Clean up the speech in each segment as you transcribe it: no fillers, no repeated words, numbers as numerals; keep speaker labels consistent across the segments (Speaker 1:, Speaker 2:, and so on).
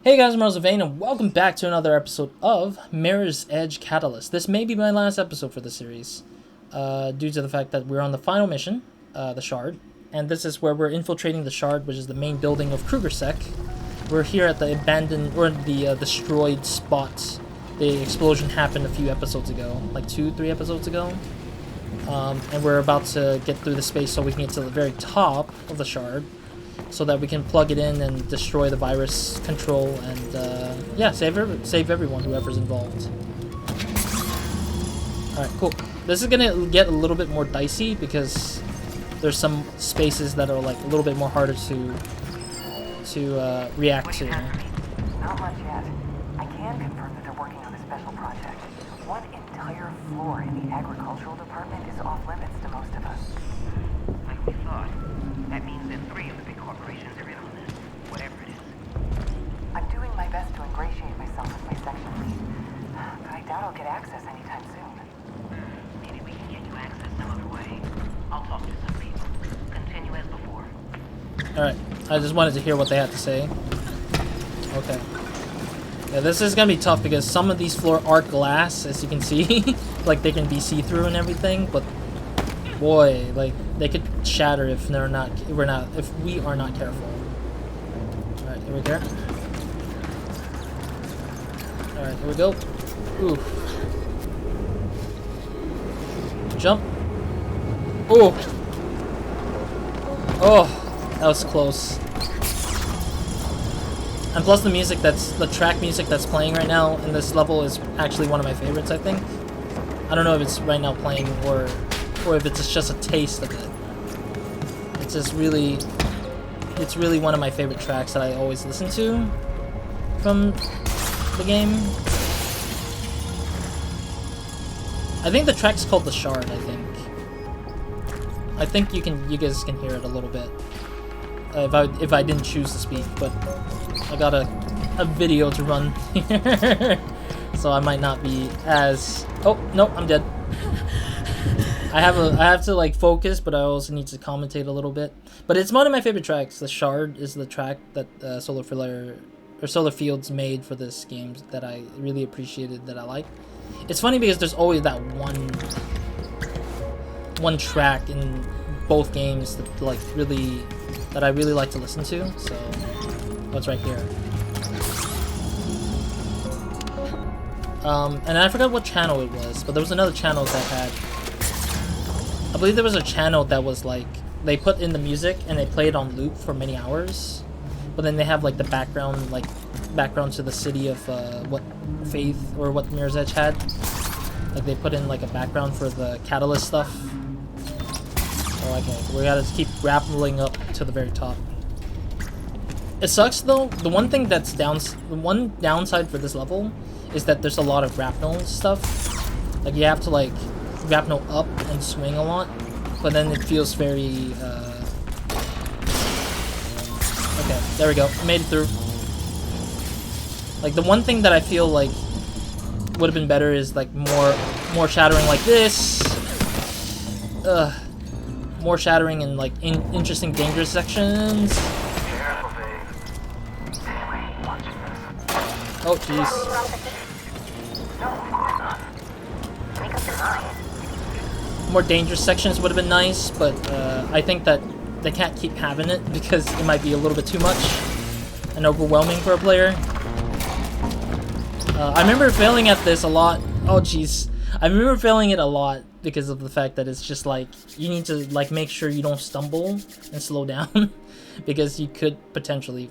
Speaker 1: Hey guys, I'm RozaldVane, and welcome back to another episode of Mirror's Edge Catalyst. This may be my last episode for the series, due to the fact that we're on the final mission, the Shard, and this is where we're infiltrating the Shard, which is the main building of Kruger. We're here at the abandoned, or the destroyed spot. The explosion happened a few episodes ago, like 2-3 episodes ago, and we're about to get through the space so we can get to the very top of the Shard, so that we can plug it in and destroy the virus control and yeah, save everyone, whoever's involved. Alright, cool. This is gonna get a little bit more dicey because there's some spaces that are like a little bit more harder to react to.
Speaker 2: Not much yet. I can confirm that they're working on a special project. One entire floor in the agricultural department is off limits to most of us. Like we thought. That means that 3 of the big corporations are in on this, whatever it is. I'm doing my best to ingratiate myself with my section lead, but I doubt I'll get access anytime soon. Maybe we can get you access some other way. I'll talk to some people. Continue as before.
Speaker 1: Alright, I just wanted to hear what they had to say. Okay. Yeah, this is gonna be tough because some of these floors are glass, as you can see. Like, they can be see-through and everything, but boy, like, they could shatter if we are not careful. Alright, here we go. Alright, here we go. Ooh. Jump. Oh. Oh, that was close. And plus the track music that's playing right now in this level is actually one of my favorites, I think. I don't know if it's right now playing or if it's just a taste of it. It's really one of my favorite tracks that I always listen to from the game. I think the track's called The Shard, I think you guys can hear it a little bit. If I didn't choose to speak, but I got a video to run here. So I might not be as... Oh, no, I'm dead. I have to like focus, but I also need to commentate a little bit. But it's one of my favorite tracks. The Shard is the track that Solar Fields made for this game that I really appreciated, that I like. It's funny because there's always that one track in both games that I really like to listen to. So what's right here? And I forgot what channel it was, but there was another channel that had... I believe there was a channel that was like, they put in the music and they play it on loop for many hours, but then they have like the background to the city of what Faith or what Mirror's Edge had. Like they put in like a background for the catalyst stuff. Oh, okay, we gotta keep rappelling up to the very top. It sucks though. The one downside for this level is that there's a lot of grapnel stuff. Like you have to like grapnel up and swing a lot, but then it feels very okay, there we go. I made it through. Like the one thing that I feel like would have been better is like more shattering like this. More shattering in like interesting dangerous sections. Oh jeez. More dangerous sections would have been nice, but I think that they can't keep having it because it might be a little bit too much and overwhelming for a player. I remember failing at this a lot. Oh jeez. I remember failing it a lot because of the fact that it's just like, you need to like make sure you don't stumble and slow down because you could potentially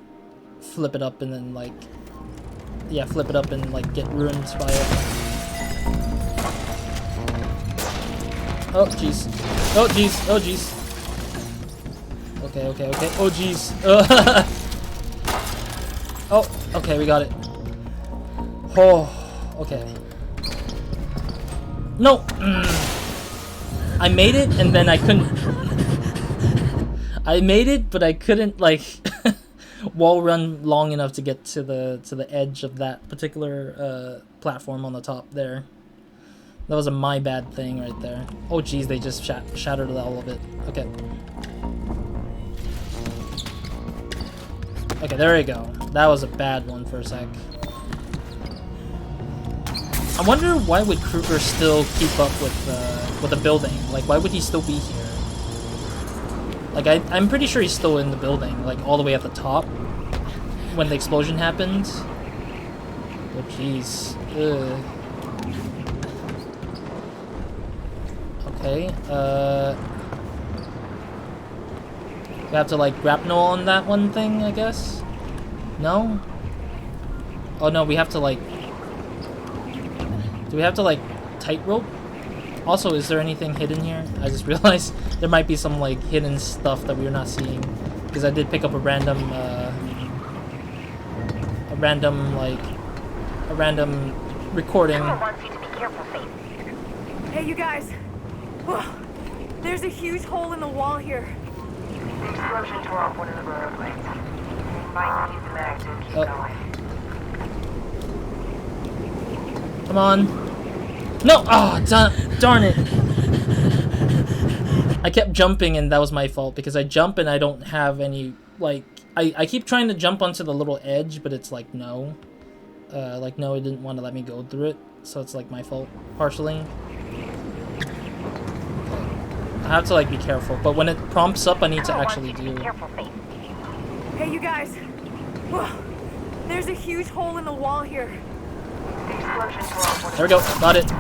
Speaker 1: flip it up and then like, yeah, flip it up and like get ruined by it. Oh jeez. Oh jeez. Oh jeez. Okay, okay, okay. Oh jeez. Oh, okay, we got it. Oh, okay. No. I made it and then I couldn't. I made it, but I couldn't like wall run long enough to get to the edge of that particular platform on the top there. That was a my bad thing right there. Oh geez, they just shattered all of it. Okay. Okay, there we go. That was a bad one for a sec. I wonder why would Kruger still keep up with the building? Like, why would he still be here? Like, I'm pretty sure he's still in the building, like all the way at the top when the explosion happened. Oh jeez. Okay. We have to like grapnel on that one thing, I guess. No? Oh no, we have to like... Do we have to like tightrope? Also, is there anything hidden here? I just realized there might be some like hidden stuff that we're not seeing. Because I did pick up a random recording.
Speaker 3: Hey you guys! Whoa. There's a huge hole in the wall here.
Speaker 2: The explosion tore off one of the rotor blades. You might need the mag to keep going.
Speaker 1: Come on. No! Oh, darn it. I kept jumping and that was my fault because I jump and I don't have any, like, I keep trying to jump onto the little edge, but it's like, no. Like, no, it didn't want to let me go through it. So it's like my fault, partially. I have to like be careful, but when it prompts up, I need to actually do.
Speaker 3: Hey, you guys! Whoa. There's a huge hole in the wall here.
Speaker 1: There we go. Got it.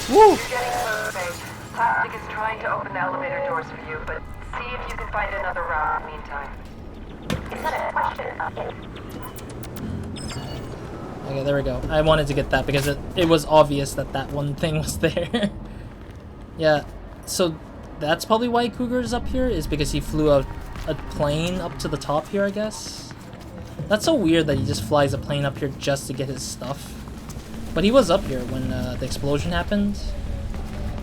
Speaker 1: Woo!
Speaker 2: Plastic is trying to open the elevator doors for you, but see if you can find another route in the meantime. Is that a question?
Speaker 1: Okay, there we go. I wanted to get that because it was obvious that that one thing was there. Yeah, so that's probably why Kruger's up here, is because he flew a plane up to the top here, I guess. That's so weird that he just flies a plane up here just to get his stuff. But he was up here when the explosion happened,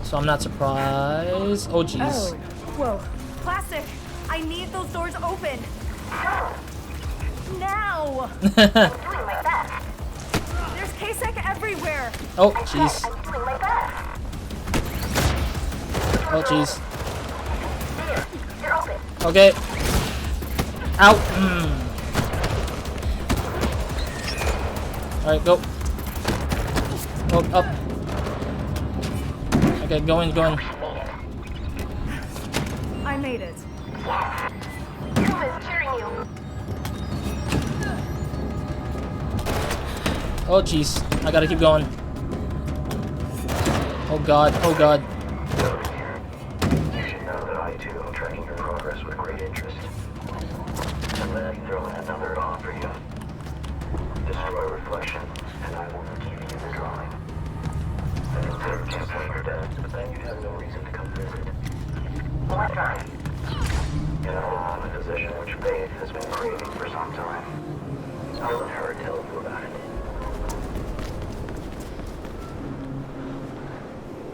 Speaker 1: so I'm not surprised. Oh, jeez.
Speaker 3: Oh, whoa. Plastic! I need those doors open! Now! There's K-Sec everywhere!
Speaker 1: Oh, jeez. Oh, jeez. Okay. Ow! Alright, go. Oh, up. Okay, going.
Speaker 3: I made it.
Speaker 1: Oh, jeez. I gotta keep going. Oh, God. Oh, God.
Speaker 4: You should know that I, too, am tracking your progress with great interest. And then throw in another offer you. Destroy reflection, and I will give you the drawing. I consider canceling your debt, but then you'd have no reason to come visit.
Speaker 2: What drawing?
Speaker 4: You know, a position which Faith has been craving for some time. I'll let her tell you about it.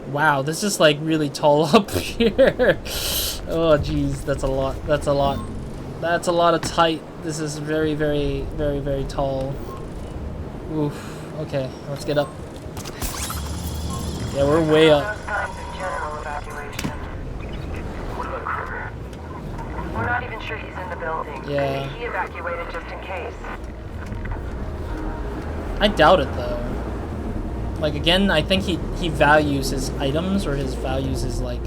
Speaker 1: Wow, this is like really tall up here. Oh, jeez, that's a lot. That's a lot. That's a lot of tight. This is very, very, very, very tall. Oof. Okay, let's get up. Yeah, we're way up.
Speaker 2: General evacuation.
Speaker 4: What about Kruger?
Speaker 2: We're not even sure he's in the building.
Speaker 1: Yeah.
Speaker 2: He evacuated just in case.
Speaker 1: I doubt it though. Like again, I think he values his items, or his values his like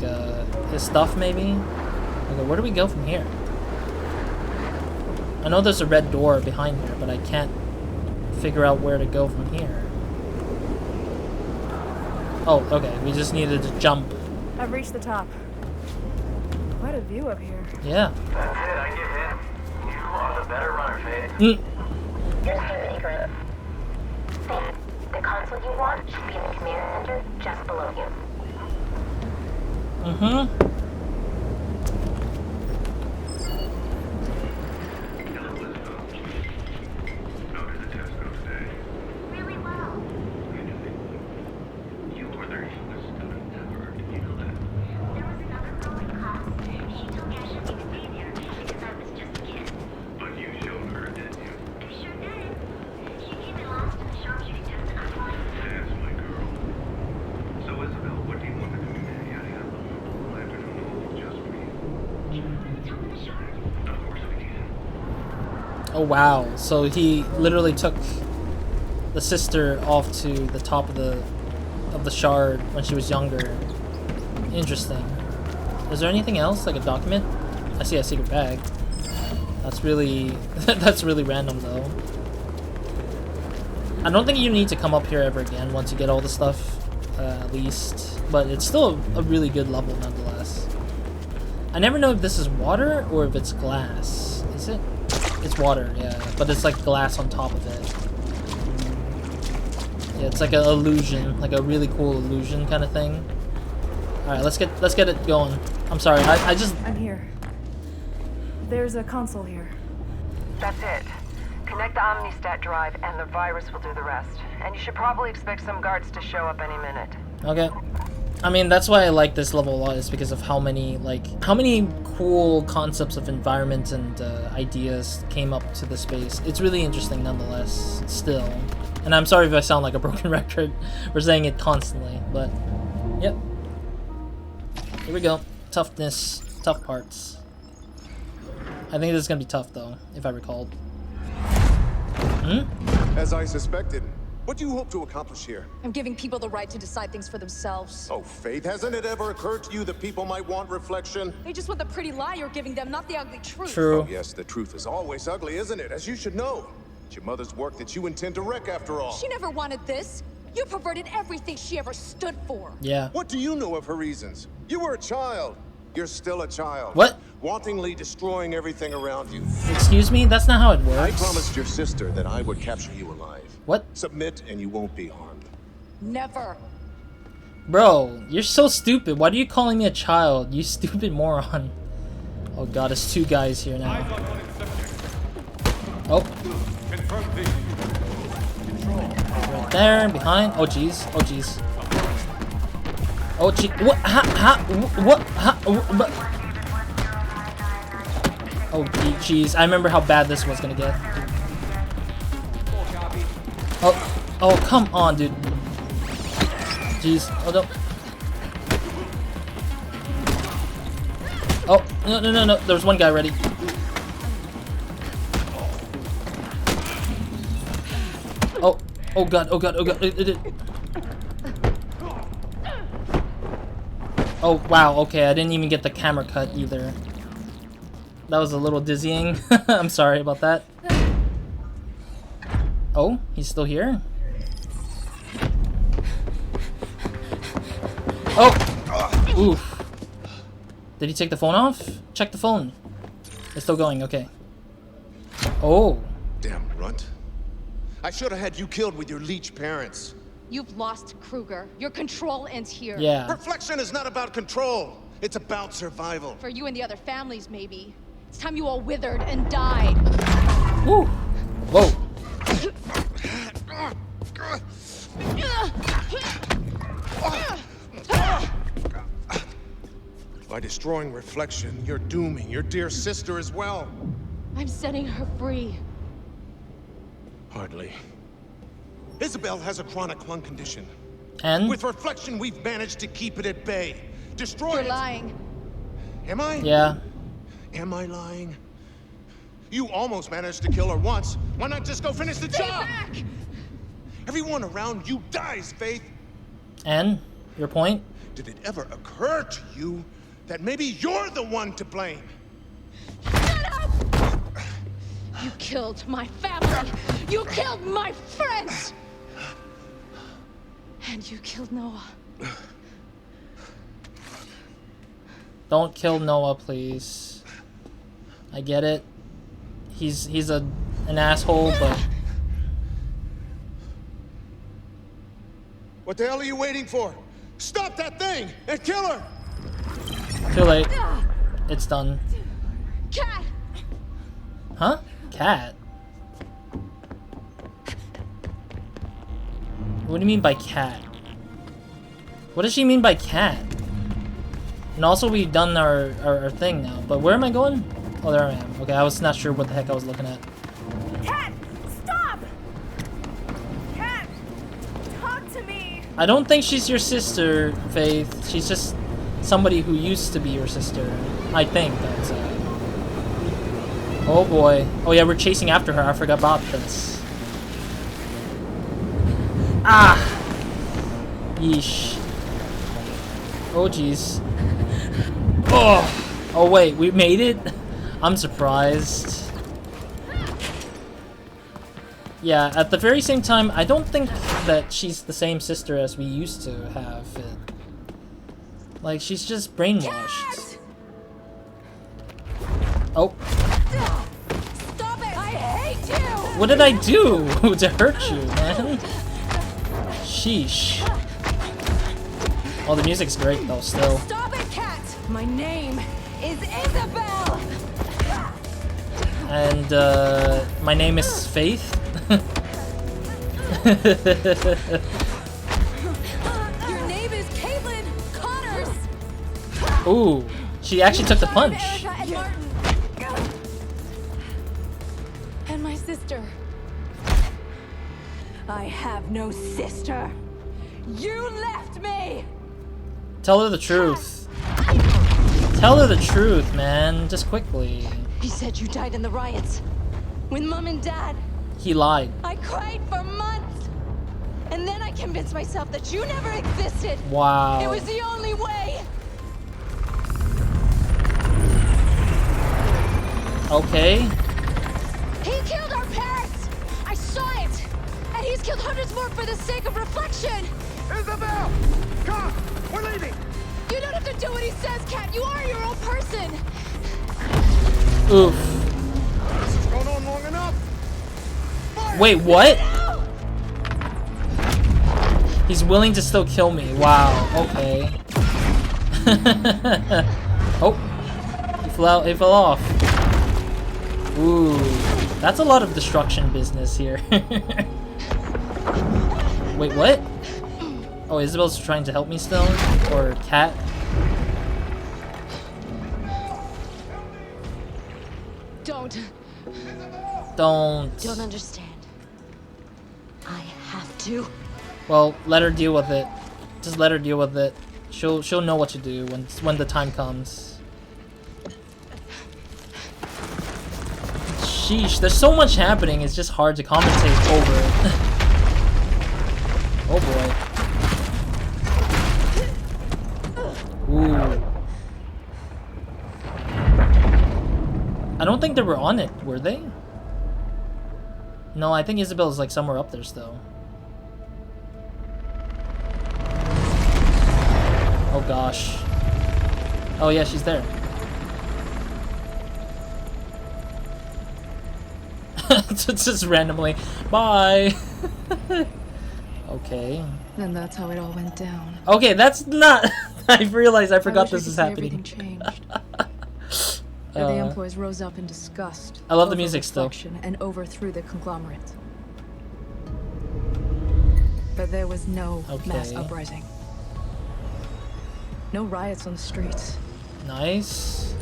Speaker 1: his stuff maybe. Okay, where do we go from here? I know there's a red door behind here, but I can't figure out where to go from here. Oh, okay. We just needed to jump.
Speaker 3: I've reached the top. Quite a view up here.
Speaker 1: Yeah.
Speaker 4: That's it, I give in. You are the better runner, Faith.
Speaker 5: Here's the secret. The console you want should be in the command center just below you.
Speaker 6: Really well.
Speaker 4: You were their youngest student ever. Did you know that?
Speaker 6: There was another girl in class. She told me I shouldn't stay there because I was just a kid.
Speaker 4: But you showed her, didn't you?
Speaker 6: I sure did. She came in last in the sharpshooting test and I won.
Speaker 4: That's my girl. So, Isabel, what do
Speaker 1: Oh wow, so he literally took the sister off to the top of the shard when she was younger. Interesting. Is there anything else, like a document? I see a secret bag. That's really that's really random though. I don't think you need to come up here ever again once you get all the stuff, at least. But it's still a really good level nonetheless. I never know if this is water or if it's glass. Is it? It's water, yeah. But it's like glass on top of it. Yeah, it's like an illusion, like a really cool illusion kind of thing. All right, let's get it going. I'm sorry,
Speaker 3: I'm here. There's a console here.
Speaker 2: That's it. Connect the Omnistat drive and the virus will do the rest. And you should probably expect some guards to show up any minute.
Speaker 1: Okay. I mean, that's why I like this level a lot, is because of how many cool concepts of environment and ideas came up to the space. It's really interesting nonetheless, still. And I'm sorry if I sound like a broken record for saying it constantly, but yep. Here we go. Toughness, tough parts. I think this is gonna be tough though, if I recall.
Speaker 7: As I suspected. What do you hope to accomplish here?
Speaker 8: I'm giving people the right to decide things for themselves.
Speaker 7: Oh, Faith, hasn't it ever occurred to you that people might want reflection?
Speaker 8: They just want the pretty lie you're giving them, not the ugly truth.
Speaker 1: True.
Speaker 7: Oh, yes, the truth is always ugly, isn't it? As you should know. It's your mother's work that you intend to wreck, after all.
Speaker 8: She never wanted this. You perverted everything she ever stood for.
Speaker 1: Yeah.
Speaker 7: What do you know of her reasons? You were a child. You're still a child.
Speaker 1: What?
Speaker 7: Wantingly destroying everything around you.
Speaker 1: Excuse me? That's not how it
Speaker 7: I
Speaker 1: works.
Speaker 7: promised your sister that I would capture you alive.
Speaker 1: What?
Speaker 7: Submit and you won't be harmed.
Speaker 8: Never.
Speaker 1: Bro, you're so stupid. Why are you calling me a child? You stupid moron. Oh god, there's two guys here now. Oh. Right there, behind. Oh jeez. Oh jeez. Oh gee. What? What? What? Oh jeez. I remember how bad this was gonna get. Oh, come on, dude. Jeez. Oh, no. Oh, no. There's one guy ready. Oh god. Oh, wow. Okay, I didn't even get the camera cut either. That was a little dizzying. I'm sorry about that. Oh, he's still here? Oh! Oof. Did he take the phone off? Check the phone. It's still going, okay. Oh.
Speaker 7: Damn runt. I should have had you killed with your leech parents.
Speaker 8: You've lost Kruger. Your control ends here.
Speaker 1: Yeah.
Speaker 7: Reflection is not about control. It's about survival.
Speaker 8: For you and the other families, maybe. It's time you all withered and died.
Speaker 1: Woo. Whoa.
Speaker 7: By destroying Reflection, you're dooming your dear sister as well.
Speaker 8: I'm setting her free.
Speaker 7: Hardly. Isabel has a chronic lung condition.
Speaker 1: And?
Speaker 7: With Reflection, we've managed to keep it at bay. Destroy
Speaker 8: You're
Speaker 7: it.
Speaker 8: lying.
Speaker 7: Am I?
Speaker 1: Yeah.
Speaker 7: Am I lying? You almost managed to kill her once. Why not just go finish the
Speaker 8: Stay
Speaker 7: job?
Speaker 8: back!
Speaker 7: Everyone around you dies, Faith.
Speaker 1: And? Your point?
Speaker 7: Did it ever occur to you that maybe you're the one to blame?
Speaker 8: Shut up! You killed my family. You killed my friends. And you killed Noah.
Speaker 1: Don't kill Noah, please. I get it. He's an asshole, but
Speaker 7: What the hell are you waiting for? Stop that thing and kill her!
Speaker 1: too late. It's done.
Speaker 8: Cat!
Speaker 1: Huh? Cat? What do you mean by cat? What does she mean by cat? And also we've done our thing now, but where am I going? Oh, there I am. Okay, I was not sure what the heck I was looking at.
Speaker 3: Cat! Stop! Cat! Talk to me!
Speaker 1: I don't think she's your sister, Faith. She's just somebody who used to be your sister. I think that's Oh boy. Oh yeah, we're chasing after her. I forgot about this. Ah! Yeesh. Oh jeez. Oh! Oh wait, we made it? I'm surprised. Yeah, at the very same time, I don't think that she's the same sister as we used to have. Like, she's just brainwashed. Oh.
Speaker 3: Stop it! I hate you!
Speaker 1: What did I do to hurt you, man? Sheesh. Oh, the music's great though, still.
Speaker 3: Stop it, Cat! My name is Isabel!
Speaker 1: And, my name is Faith.
Speaker 3: Your name is Caitlin Connors!
Speaker 1: Ooh, she actually took the punch.
Speaker 3: Erica and Martin. And my sister. I have no sister. You left me!
Speaker 1: Tell her the truth. Tell her the truth, man. Just quickly.
Speaker 3: He said you died in the riots. With Mom and Dad.
Speaker 1: He lied.
Speaker 3: I cried for months. And then I convinced myself that you never existed.
Speaker 1: Wow.
Speaker 3: It was the only way.
Speaker 1: Okay.
Speaker 3: He killed our parents. I saw it. And he's killed hundreds more for the sake of reflection.
Speaker 7: Isabel! Come! We're leaving!
Speaker 3: You don't have to do what he says, Kat. You are your own person.
Speaker 1: Oof.
Speaker 7: This has gone on long enough! Fire!
Speaker 1: Wait, what? He's willing to still kill me. Wow. Okay. Oh. He fell out. He fell off. Ooh. That's a lot of destruction business here. Wait, what? Oh, Isabel's trying to help me still? Or Cat? Don't.
Speaker 3: Understand. I have to.
Speaker 1: Well, let her deal with it. Just let her deal with it. She'll know what to do when the time comes. Sheesh, there's so much happening. It's just hard to commentate over it. Oh boy. Ooh. I don't think they were on it, were they? No, I think Isabel's like somewhere up there still. Oh gosh. Oh yeah, she's there. Just randomly. Bye. Okay.
Speaker 8: And that's how it all went down.
Speaker 1: Okay, that's not. I realized I forgot
Speaker 8: I wish
Speaker 1: this
Speaker 8: I could
Speaker 1: is
Speaker 8: say
Speaker 1: happening.
Speaker 8: Everything changed. But the employees rose up in disgust.
Speaker 1: I love the
Speaker 8: over
Speaker 1: music still.
Speaker 8: reflection and overthrew the conglomerate. But there was no mass
Speaker 1: Okay.
Speaker 8: uprising. No riots on the streets.
Speaker 1: Nice.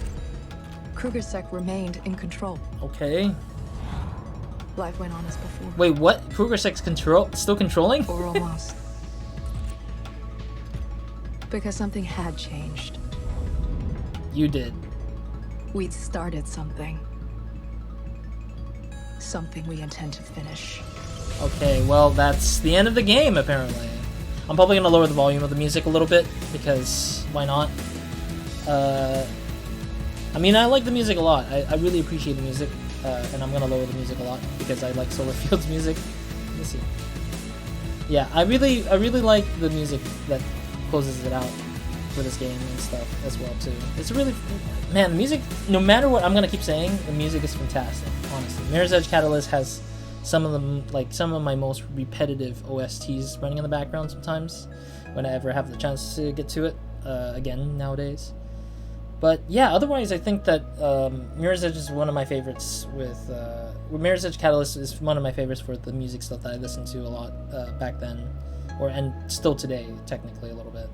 Speaker 8: Kruger sect remained in control.
Speaker 1: Okay.
Speaker 8: Life went on as before.
Speaker 1: Wait, what? Kruger Sec's still controlling?
Speaker 8: Or almost. Because something had changed.
Speaker 1: You did.
Speaker 8: We'd started something. Something we intend to finish.
Speaker 1: Okay, well, that's the end of the game, apparently. I'm probably gonna lower the volume of the music a little bit, because why not? I mean, I like the music a lot. I really appreciate the music, and I'm gonna lower the music a lot, because I like Solarfield's music. Let me see. Yeah, I really like the music that closes it out for this game and stuff as well, too. It's really... Man, the music, no matter what I'm gonna keep saying, the music is fantastic, honestly. Mirror's Edge Catalyst has some of them, like some of my most repetitive OSTs running in the background sometimes when I ever have the chance to get to it again nowadays. But yeah, otherwise I think that Mirror's Edge is one of my favorites. With Mirror's Edge Catalyst is one of my favorites for the music stuff that I listened to a lot back then, and still today technically a little bit.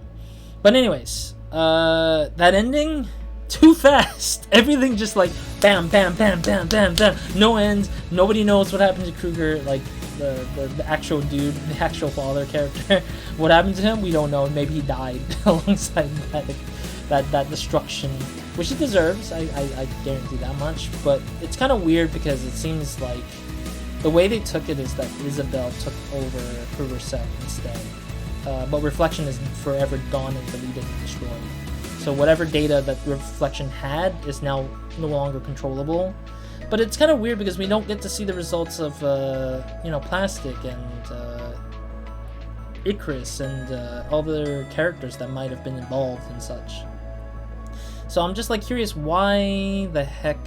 Speaker 1: But anyways, that ending, too fast. Everything just like bam, bam, bam, bam, bam, bam. No end. Nobody knows what happened to Kruger, like the actual dude, the actual father character. What happened to him, we don't know. Maybe he died alongside that destruction. which he deserves. I guarantee that much. But it's kind of weird because it seems like the way they took it is that Isabel took over Kruger's set instead. But Reflection is forever gone and deleted and destroyed. So whatever data that Reflection had is now no longer controllable. But it's kind of weird because we don't get to see the results of, you know, Plastic and Icarus and all the other characters that might have been involved and such. So I'm just like curious, why the heck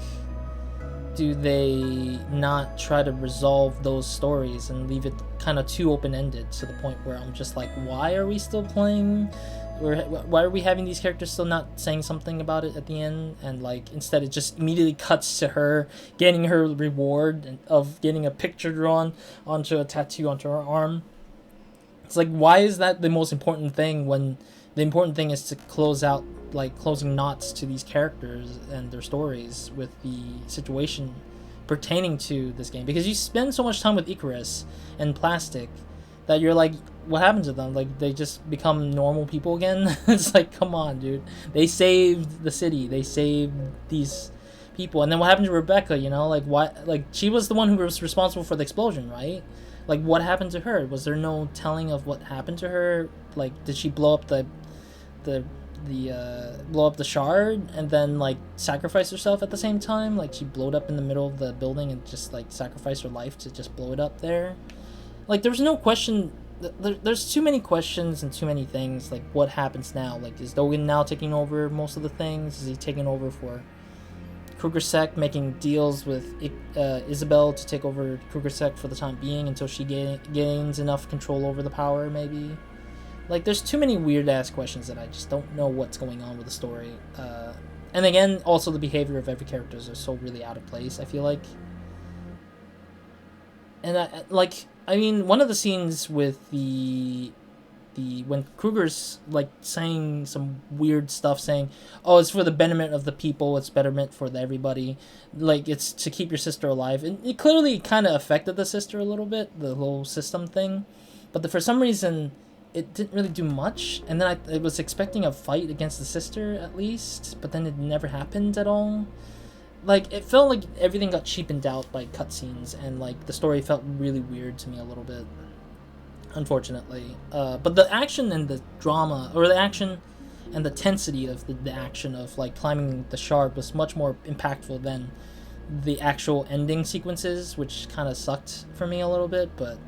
Speaker 1: do they not try to resolve those stories and leave it kind of too open-ended to the point where I'm just like, why are we still playing? Or why are we having these characters still not saying something about it at the end? And like instead it just immediately cuts to her getting her reward of getting a picture drawn onto a tattoo onto her arm. It's like, why is that the most important thing when the important thing is to close out, like closing knots to these characters and their stories with the situation pertaining to this game? Because you spend so much time with Icarus and Plastic that you're like, what happened to them? Like, they just become normal people again? It's like, come on, dude. They saved the city. They saved these people. And then what happened to Rebecca, you know? Like, what? Like, she was the one who was responsible for the explosion, right? Like, what happened to her? Was there no telling of what happened to her? Like, did she blow up blow up the shard and then like sacrifice herself at the same time? Like, she blowed up in the middle of the building and just like sacrificed her life to just blow it up there? Like, there's no question. There's too many questions and too many things. Like, what happens now? Like, is Dogen now taking over most of the things? Is he taking over for Kruger Sect, making deals with Isabel to take over Kruger Sect for the time being until she gains enough control over the power, maybe? Like, there's too many weird-ass questions that I just don't know what's going on with the story. And again, also the behavior of every character is so really out of place, I feel like. And I mean, one of the scenes with the when Kruger's like saying some weird stuff, saying, "Oh, it's for the betterment of the people. It's betterment for everybody. Like, it's to keep your sister alive." And it clearly kind of affected the sister a little bit, the whole system thing. But for some reason, it didn't really do much. And then I was expecting a fight against the sister at least, but then it never happened at all. Like, it felt like everything got cheapened out by cutscenes, and like the story felt really weird to me a little bit, unfortunately. But the action and the drama, or the action and the tensity of the action of like climbing the shard was much more impactful than the actual ending sequences, which kind of sucked for me a little bit, but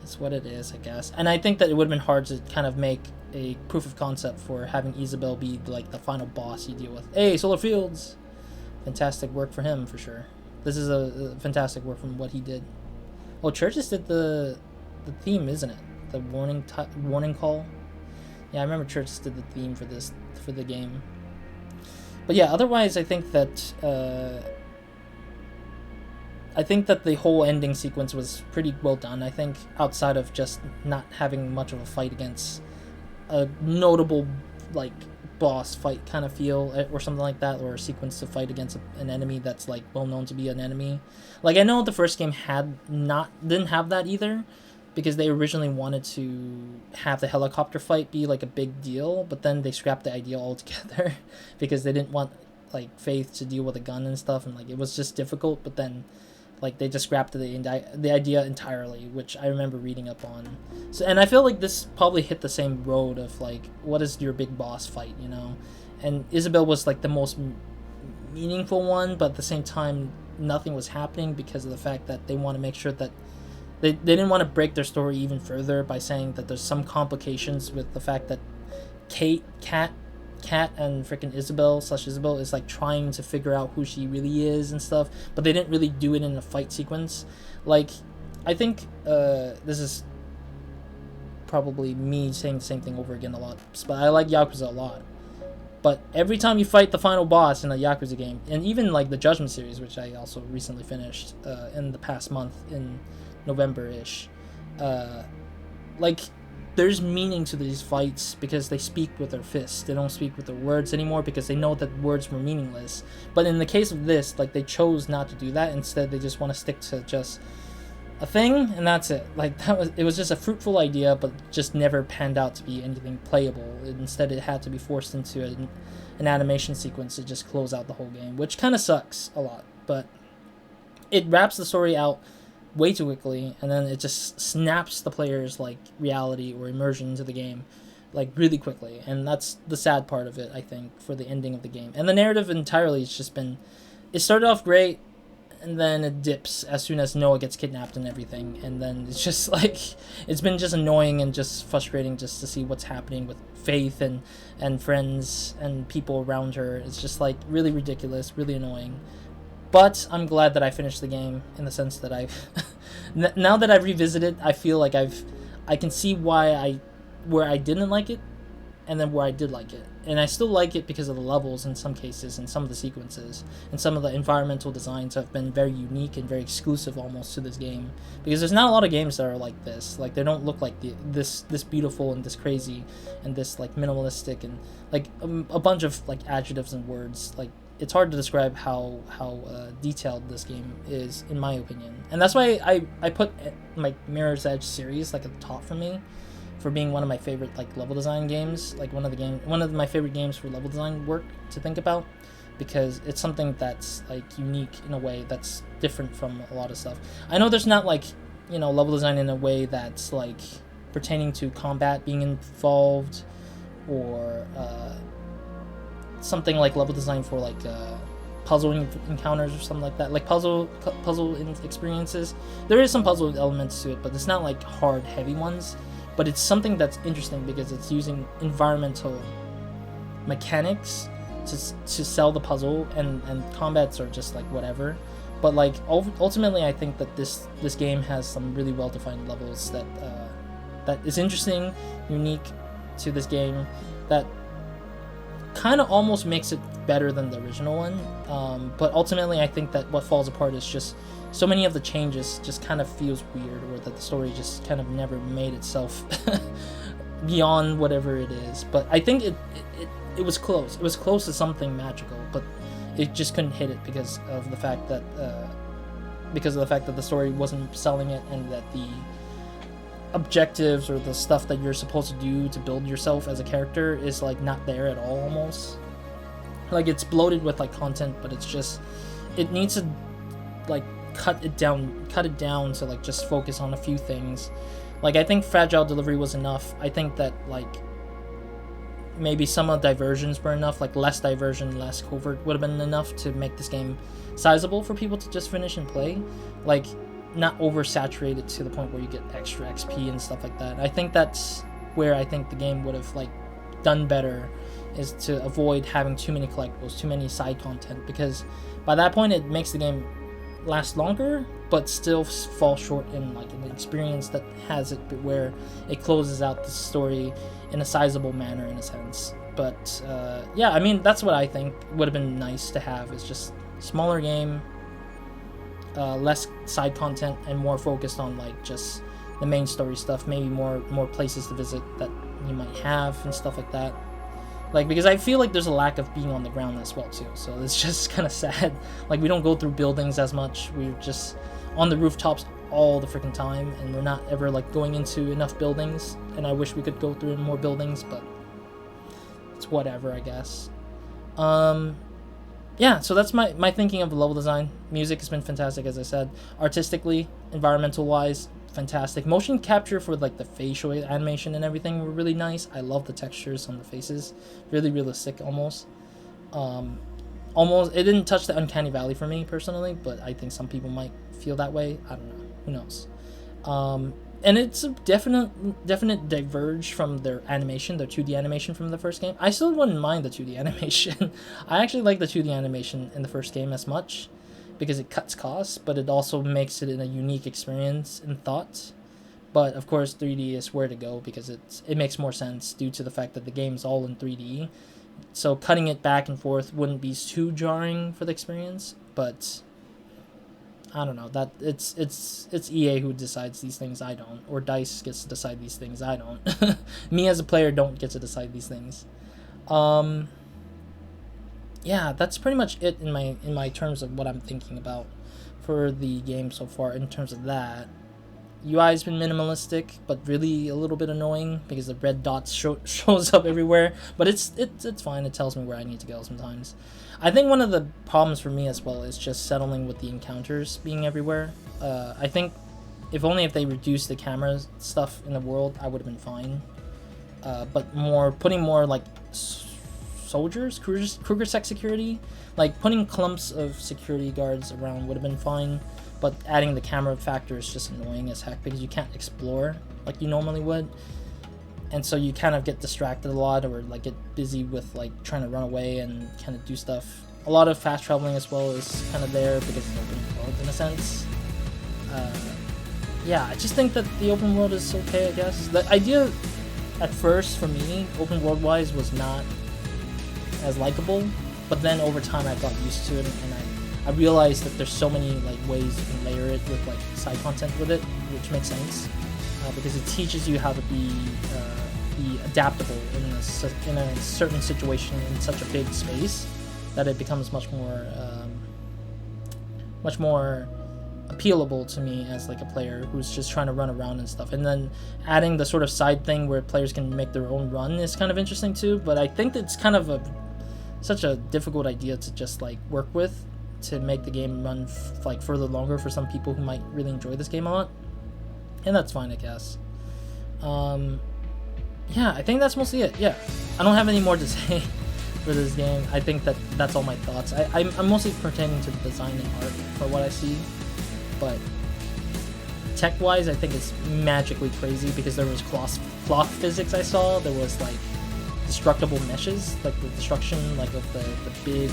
Speaker 1: it's what it is, I guess. And I think that it would have been hard to kind of make a proof of concept for having Isabel be like the final boss you deal with. Hey, Solar Fields! Fantastic work for him, for sure. This is a fantastic work from what he did. Oh, Churches did the theme, isn't it? The warning call. Yeah, I remember Churches did the theme for the game. But yeah, otherwise, I think that the whole ending sequence was pretty well done. I think outside of just not having much of a fight against a notable like boss fight kind of feel or something like that, or a sequence to fight against an enemy that's like well known to be an enemy. Like, I know the first game didn't have that either, because they originally wanted to have the helicopter fight be like a big deal, but then they scrapped the idea altogether because they didn't want like Faith to deal with a gun and stuff, and like it was just difficult. But then like they just scrapped the idea entirely, which I remember reading up on. So, and I feel like this probably hit the same road of like, what is your big boss fight, you know? And Isabel was like the most meaningful one, but at the same time, nothing was happening because of the fact that they want to make sure that they didn't want to break their story even further by saying that there's some complications with the fact that Kat and freaking Isabel is like trying to figure out who she really is and stuff, but they didn't really do it in a fight sequence. Like, I think this is probably me saying the same thing over again a lot, but I like Yakuza a lot. But every time you fight the final boss in a Yakuza game, and even like the Judgment series, which I also recently finished in the past month in November-ish, like, there's meaning to these fights because they speak with their fists. They don't speak with their words anymore because they know that words were meaningless. But in the case of this, like, they chose not to do that. Instead, they just want to stick to just a thing, and that's it. Like, it was just a fruitful idea, but just never panned out to be anything playable. Instead, it had to be forced into an animation sequence to just close out the whole game, which kind of sucks a lot. But it wraps the story out way too quickly, and then it just snaps the player's like reality or immersion into the game like really quickly, and that's the sad part of it, I think, for the ending of the game. And the narrative entirely has just been, it started off great, and then it dips as soon as Noah gets kidnapped and everything, and then it's just like, it's been just annoying and just frustrating just to see what's happening with Faith and friends and people around her. It's just like really ridiculous, really annoying. But I'm glad that I finished the game, in the sense that I've now that I've revisited, I feel like I can see where I didn't like it, and then where I did like it. And I still like it because of the levels in some cases, and some of the sequences, and some of the environmental designs have been very unique and very exclusive almost to this game. Because there's not a lot of games that are like this. Like, they don't look like this beautiful and this crazy and this like minimalistic and like a bunch of like adjectives and words. Like, it's hard to describe how detailed this game is, in my opinion. And that's why I put my Mirror's Edge series like at the top for me, for being one of my favorite like level design games, like one of my favorite games for level design work to think about, because it's something that's like unique in a way that's different from a lot of stuff. I know there's not like, you know, level design in a way that's like pertaining to combat being involved, or something like level design for like puzzle encounters or something like that, like puzzle experiences. There is some puzzle elements to it, but it's not like hard heavy ones. But it's something that's interesting because it's using environmental mechanics to sell the puzzle, and combats are just like whatever. But like ultimately, I think that this game has some really well defined levels that is interesting, unique to this game, that kind of almost makes it better than the original one. But ultimately, I think that what falls apart is just so many of the changes just kind of feels weird, or that the story just kind of never made itself beyond whatever it is. But I think it was close. It was close to something magical, but it just couldn't hit it because of the fact that the story wasn't selling it, and that the objectives or the stuff that you're supposed to do to build yourself as a character is like not there at all. Almost like it's bloated with like content, but it's just, it needs to like cut it down to like just focus on a few things. Like, I think Fragile Delivery was enough. I think that like maybe some of the diversions were enough, like less diversion, less covert would have been enough to make this game sizable for people to just finish and play. Like, not oversaturated to the point where you get extra XP and stuff like that. I think that's where I think the game would have like done better, is to avoid having too many collectibles, too many side content, because by that point it makes the game last longer, but still fall short in like an experience that has it where it closes out the story in a sizable manner, in a sense. But yeah, I mean, that's what I think would have been nice to have, is just smaller game, less side content, and more focused on like just the main story stuff. Maybe more places to visit that you might have and stuff like that. Like, because I feel like there's a lack of being on the ground as well too, so it's just kind of sad. Like, we don't go through buildings as much. We're just on the rooftops all the freaking time, and we're not ever like going into enough buildings. And I wish we could go through more buildings, but it's whatever, I guess. Yeah, so that's my thinking of the level design. Music has been fantastic, as I said. Artistically, environmental wise, fantastic. Motion capture for like the facial animation and everything were really nice. I love the textures on the faces, really realistic almost. Almost, it didn't touch the uncanny valley for me personally, but I think some people might feel that way. I don't know, who knows. And it's a definite diverge from their animation, their 2D animation from the first game. I still wouldn't mind the 2D animation. I actually like the 2D animation in the first game as much, because it cuts costs, but it also makes it in a unique experience and thought. But of course 3D is where to go, because it makes more sense due to the fact that the game's all in 3D. So cutting it back and forth wouldn't be too jarring for the experience, but I don't know, that it's EA who decides these things, I don't. Or DICE gets to decide these things, I don't. Me as a player don't get to decide these things. Yeah, that's pretty much it in my terms of what I'm thinking about for the game so far in terms of that. UI's been minimalistic, but really a little bit annoying because the red dots shows up everywhere. But it's fine. It tells me where I need to go sometimes. I think one of the problems for me as well is just settling with the encounters being everywhere. I think if they reduced the camera stuff in the world, I would have been fine. But putting more like soldiers, Kruger sec security, like putting clumps of security guards around would have been fine. But adding the camera factor is just annoying as heck because you can't explore like you normally would. And so you kind of get distracted a lot, or like get busy with like trying to run away and kind of do stuff. A lot of fast traveling as well is kind of there because it's open world in a sense. Yeah, I just think that the open world is okay, I guess. The idea at first for me, open world wise, was not as likable, but then over time I got used to it, and I realized that there's so many like ways you can layer it with like side content with it, which makes sense because it teaches you how to be adaptable in a certain situation in such a big space that it becomes much more appealable to me as like a player who's just trying to run around and stuff. And then adding the sort of side thing where players can make their own run is kind of interesting too, but I think it's kind of such a difficult idea to just like work with to make the game run like further longer for some people who might really enjoy this game a lot, and that's fine, I guess. Yeah, I think that's mostly it. Yeah, I don't have any more to say for this game. I think that's all my thoughts. I'm mostly pertaining to the design and art for what I see, but tech-wise, I think it's magically crazy because there was cloth physics I saw. There was like destructible meshes, like the destruction like of the big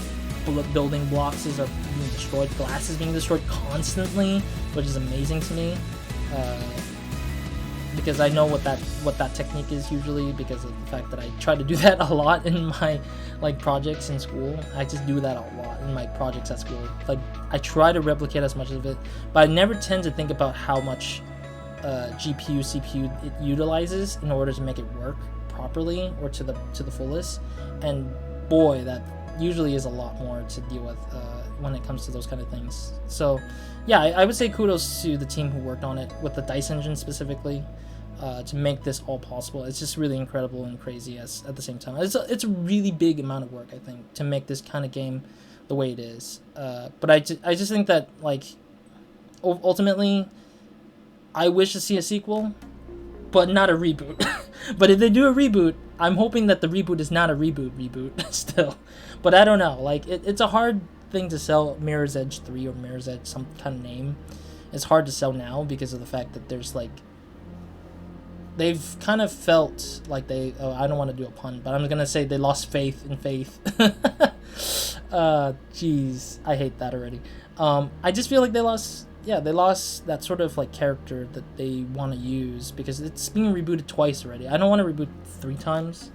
Speaker 1: building blocks are being destroyed, glass is being destroyed constantly, which is amazing to me. Because I know what that technique is usually because of the fact that I try to do that a lot in my like projects in school. I just do that a lot in my projects at school. Like I try to replicate as much of it, but I never tend to think about how much GPU, CPU it utilizes in order to make it work properly or to the fullest. And boy, that usually is a lot more to deal with when it comes to those kind of things. So yeah, I would say kudos to the team who worked on it with the DICE engine specifically to make this all possible. It's just really incredible and crazy at the same time. It's a really big amount of work, I think, to make this kind of game the way it is. But I just think that like ultimately I wish to see a sequel, but not a reboot. But if they do a reboot, I'm hoping that the reboot is not a reboot still. But I don't know. Like it's a hard thing to sell Mirror's Edge 3 or Mirror's Edge some kind of name. It's hard to sell now because of the fact that there's like they've kind of felt like I don't want to do a pun, but I'm gonna say they lost faith in faith. Jeez, I hate that already. I just feel like they lost that sort of like character that they want to use because it's being rebooted twice already. I don't want to reboot 3 times.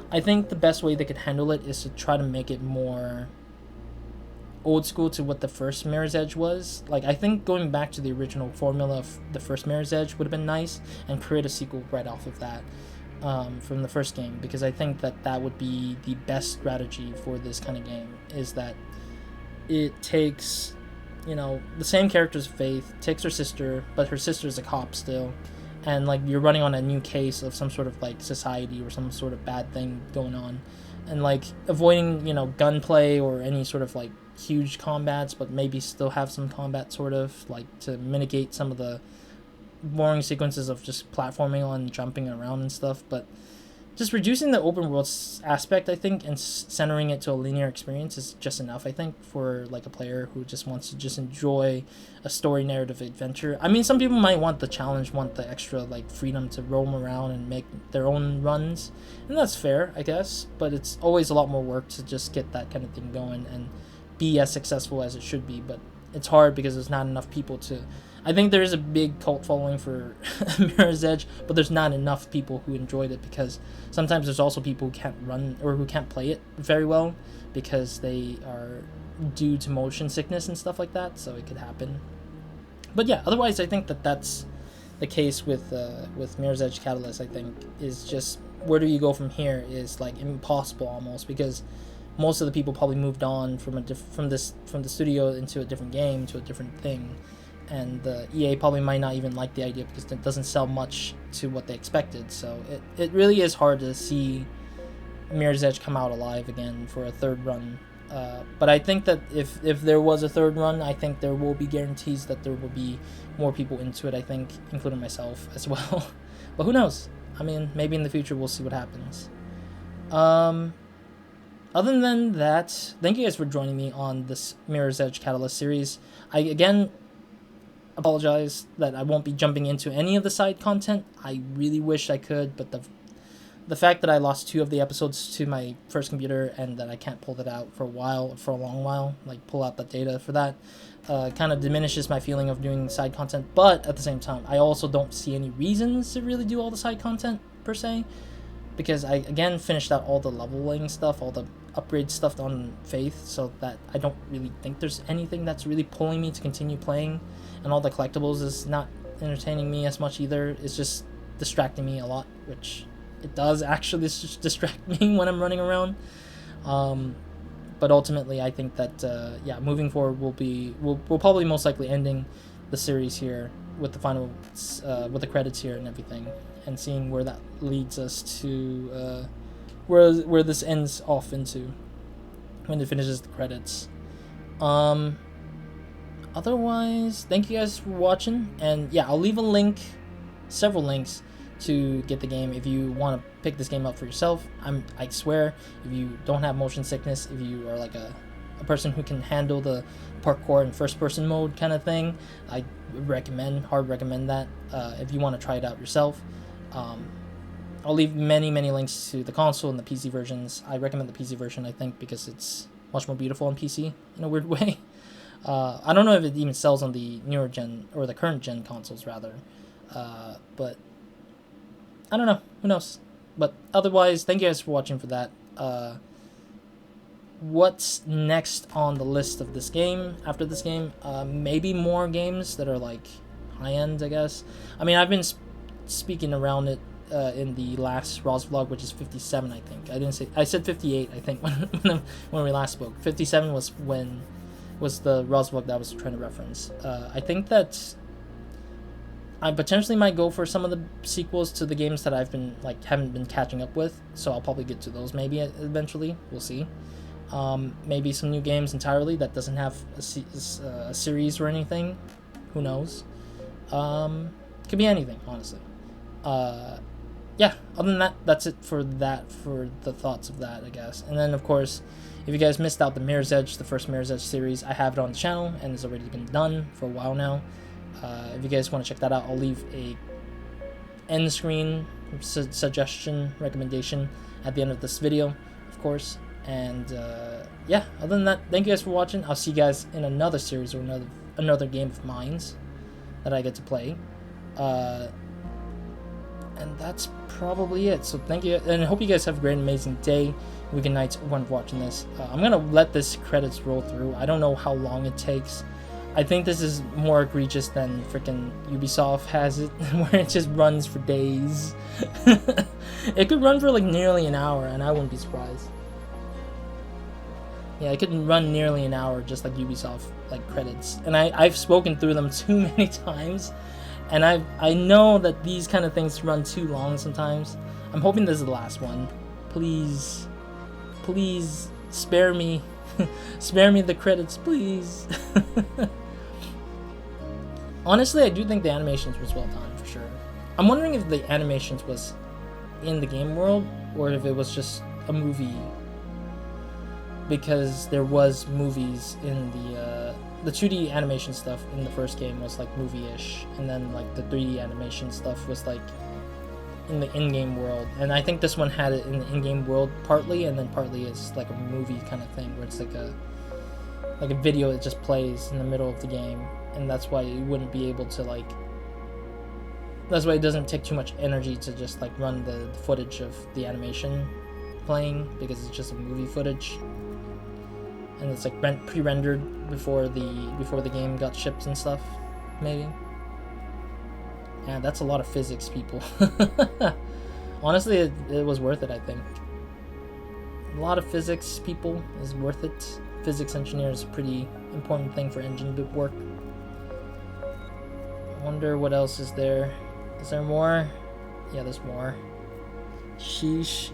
Speaker 1: I think the best way they could handle it is to try to make it more old school to what the first Mirror's Edge was. Like I think going back to the original formula of the first Mirror's Edge would have been nice, and create a sequel right off of that from the first game, because I think that would be the best strategy for this kind of game, is that it takes, you know, the same character's Faith, takes her sister, but her sister's a cop still, and like you're running on a new case of some sort of like society or some sort of bad thing going on, and like avoiding, you know, gunplay or any sort of like huge combats, but maybe still have some combat sort of like to mitigate some of the boring sequences of just platforming and jumping around and stuff. But just reducing the open world aspect, I think, and centering it to a linear experience is just enough, I think, for like a player who just wants to just enjoy a story narrative adventure. I mean, some people might want the challenge, want the extra like freedom to roam around and make their own runs, and that's fair, I guess, but it's always a lot more work to just get that kind of thing going and be as successful as it should be. But it's hard because there's not enough people to... I think there is a big cult following for Mirror's Edge, but there's not enough people who enjoyed it, because sometimes there's also people who can't run or who can't play it very well because they are due to motion sickness and stuff like that, so it could happen. But yeah, otherwise I think that's the case with Mirror's Edge Catalyst. I think is just where do you go from here is like impossible almost, because most of the people probably moved on from the studio into a different game, to a different thing, and EA probably might not even like the idea because it doesn't sell much to what they expected. So it really is hard to see Mirror's Edge come out alive again for a third run. But I think that if there was a third run, I think there will be guarantees that there will be more people into it, I think, including myself as well. But who knows? I mean, maybe in the future we'll see what happens. Other than that, thank you guys for joining me on this Mirror's Edge Catalyst series. I, again, apologize that I won't be jumping into any of the side content. I really wish I could, but the fact that I lost 2 of the episodes to my first computer and that I can't pull that out for a long while, like pull out the data for that, kind of diminishes my feeling of doing side content. But at the same time, I also don't see any reasons to really do all the side content per se, because I again finished out all the leveling stuff, all the upgrade stuff on Faith, so that I don't really think there's anything that's really pulling me to continue playing, and all the collectibles is not entertaining me as much either. It's just distracting me a lot, which it does actually distract me when I'm running around. But ultimately, I think that yeah, moving forward, we'll probably most likely ending the series here with the final with the credits here and everything, and seeing where that leads us to where this ends off into when it finishes the credits. Otherwise, thank you guys for watching, and yeah, I'll leave a link, several links, to get the game if you want to pick this game up for yourself. I swear, if you don't have motion sickness, if you are like a person who can handle the parkour in first person mode kind of thing, I hard recommend that if you want to try it out yourself. I'll leave many links to the console and the PC versions. I recommend the PC version, I think, because it's much more beautiful on PC in a weird way. I don't know if it even sells on the newer gen or the current gen consoles rather, but I don't know, who knows. But otherwise, thank you guys for watching for that. What's next on the list of this game, after this game? Maybe more games that are like high-end, I guess. I mean, I've been speaking around it in the last Roz vlog, which is 57, I think. I said 58, I think, when we last spoke. 57 was the Roz vlog that I was trying to reference. I think that I potentially might go for some of the sequels to the games that haven't been catching up with, so I'll probably get to those maybe eventually. We'll see. Maybe some new games entirely that doesn't have a series or anything. Who knows? Could be anything, honestly. Yeah, other than that, that's it for the thoughts of that, I guess. And then, of course, if you guys missed out the Mirror's Edge, the first Mirror's Edge series, I have it on the channel, and it's already been done for a while now. If you guys want to check that out, I'll leave a end screen suggestion, recommendation at the end of this video, of course. And yeah, other than that, thank you guys for watching. I'll see you guys in another series or another game of mines that I get to play. And that's probably it. So thank you, and I hope you guys have a great, amazing day, week, and night when watching this. I'm gonna let this credits roll through. I don't know how long it takes. I think this is more egregious than freaking Ubisoft has it, where it just runs for days. It could run for like nearly an hour, and I wouldn't be surprised. Yeah, it could run nearly an hour, just like Ubisoft like credits. And I've spoken through them too many times, and I know that these kind of things run too long sometimes. I'm hoping this is the last one. Please spare me. Spare me the credits, please. Honestly, I do think the animations was well done, for sure. I'm wondering if the animations was in the game world, or if it was just a movie. Because there was movies in the 2D animation stuff in the first game was like movie-ish, and then like the 3D animation stuff was like in the in-game world. And I think this one had it in the in-game world partly, and then partly it's like a movie kind of thing, where it's like a video that just plays in the middle of the game, and that's why you wouldn't be able to like, that's why it doesn't take too much energy to just like run the footage of the animation playing, because it's just a movie footage, and it's like pre-rendered before the game got shipped and stuff, maybe. Yeah, that's a lot of physics, people. Honestly, it was worth it, I think. A lot of physics, people, is worth it. Physics engineer is a pretty important thing for engine work. I wonder what else is there. Is there more? Yeah, there's more. Sheesh.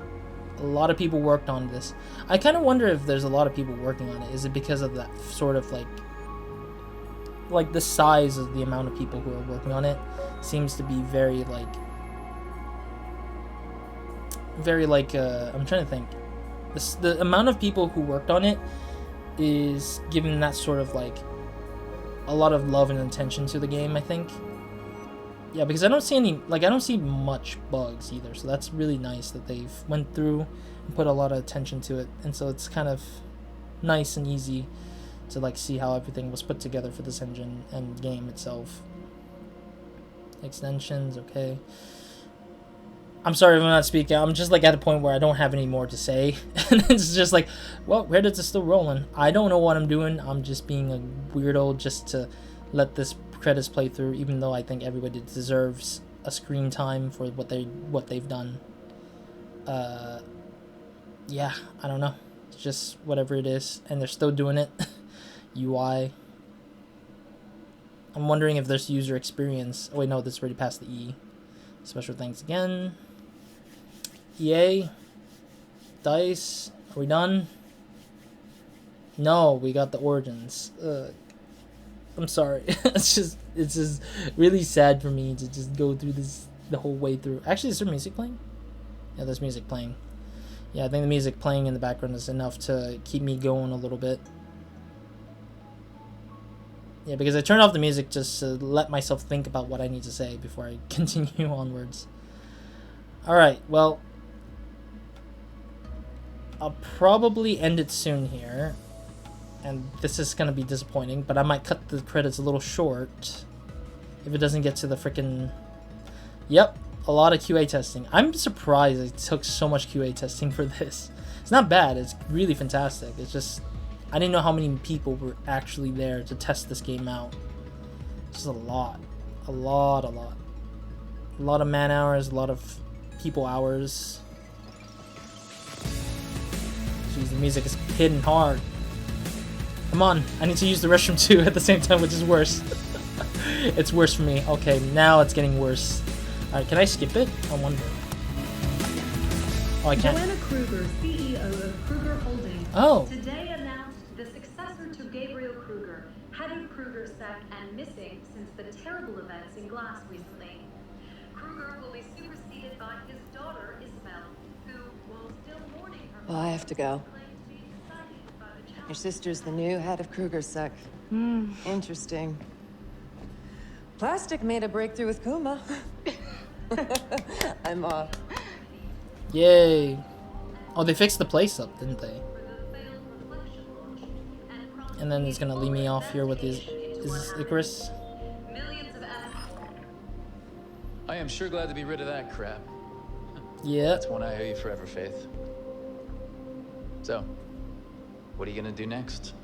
Speaker 1: A lot of people worked on this. I kind of wonder if there's a lot of people working on it. Is it because of that sort of like the size of the amount of people who are working on it seems to be very like I'm trying to think. The amount of people who worked on it is giving that sort of like a lot of love and attention to the game, I think. Yeah, because I don't see any, like, I don't see much bugs either, so that's really nice that they've went through and put a lot of attention to it, and so it's kind of nice and easy to like see how everything was put together for this engine and game itself. Extensions, okay. I'm sorry if I'm not speaking. I'm just like at a point where I don't have any more to say. And it's just like, well, Reddit's is still rolling. I don't know what I'm doing. I'm just being a weirdo just to let this credits play through, even though I think everybody deserves a screen time for what they've done. Yeah, I don't know. It's just whatever it is, and they're still doing it. UI. I'm wondering if there's user experience. Oh wait, no, this is already past the E. Special thanks again. EA. DICE. Are we done? No, we got the Origins. I'm sorry. it's just really sad for me to just go through this the whole way through. Actually, is there music playing? Yeah, there's music playing. Yeah, I think the music playing in the background is enough to keep me going a little bit. Yeah, because I turned off the music just to let myself think about what I need to say before I continue onwards. Alright, well, I'll probably end it soon here. And this is going to be disappointing, but I might cut the credits a little short if it doesn't get to the frickin'... Yep, a lot of QA testing. I'm surprised it took so much QA testing for this. It's not bad, it's really fantastic. It's just... I didn't know how many people were actually there to test this game out. Just a lot. A lot. A lot of man hours, a lot of people hours. Jeez, the music is hitting hard. Come on, I need to use the restroom too at the same time, which is worse. It's worse for me. Okay, now it's getting worse. Alright, can I skip it? I wonder. Oh, I can't.
Speaker 9: Joanna Kruger, CEO of Kruger Holdings.
Speaker 1: Oh.
Speaker 9: Today announced the successor to Gabriel Kruger, heading Kruger Sec and missing since the terrible events in Glass recently. Kruger will be superseded by his daughter, Isabel, who, while still mourning her...
Speaker 2: Well, I have to go.
Speaker 9: claimed to be excited by the challenge.
Speaker 2: Your sister's the new head of Kruger Sec. Interesting. Plastic made a breakthrough with Kuma. I'm off.
Speaker 1: Yay. Oh, they fixed the place up, didn't they? And then he's gonna leave me off here with his Icarus.
Speaker 10: I am sure glad to be rid of that crap.
Speaker 1: Yeah.
Speaker 10: That's one I owe you forever, Faith. So, what are you gonna do next?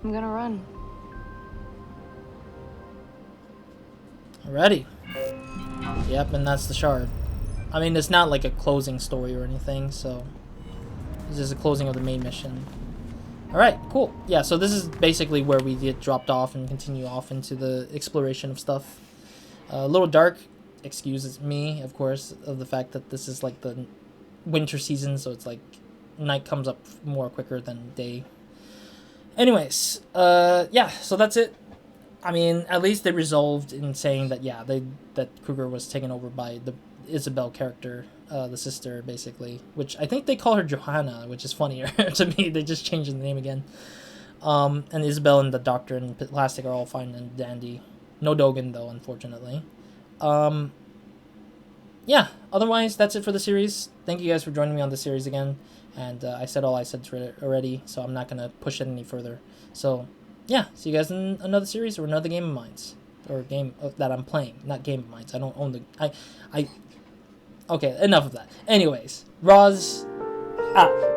Speaker 2: I'm gonna run.
Speaker 1: Alrighty. Yep, and that's the shard. I mean, it's not like a closing story or anything, so it's just a closing of the main mission. Alright, cool. Yeah, so this is basically where we get dropped off and continue off into the exploration of stuff. A little dark, excuses me, of course, of the fact that this is like the winter season, so it's like night comes up more quicker than day. Anyways, yeah, so that's it. I mean, at least they resolved in saying that, yeah, that Kruger was taken over by the Isabel character, the sister, basically. Which I think they call her Johanna, which is funnier to me. They just changed the name again. And Isabel and the Doctor and Plastic are all fine and dandy. No Dogen, though, unfortunately. Yeah, otherwise, that's it for the series. Thank you guys for joining me on the series again. And I said all I said already, so I'm not going to push it any further. So... yeah, see you guys in another series or another game of mines. Or game that I'm playing, not game of mines. I don't own the... Okay, enough of that. Anyways, Roz out.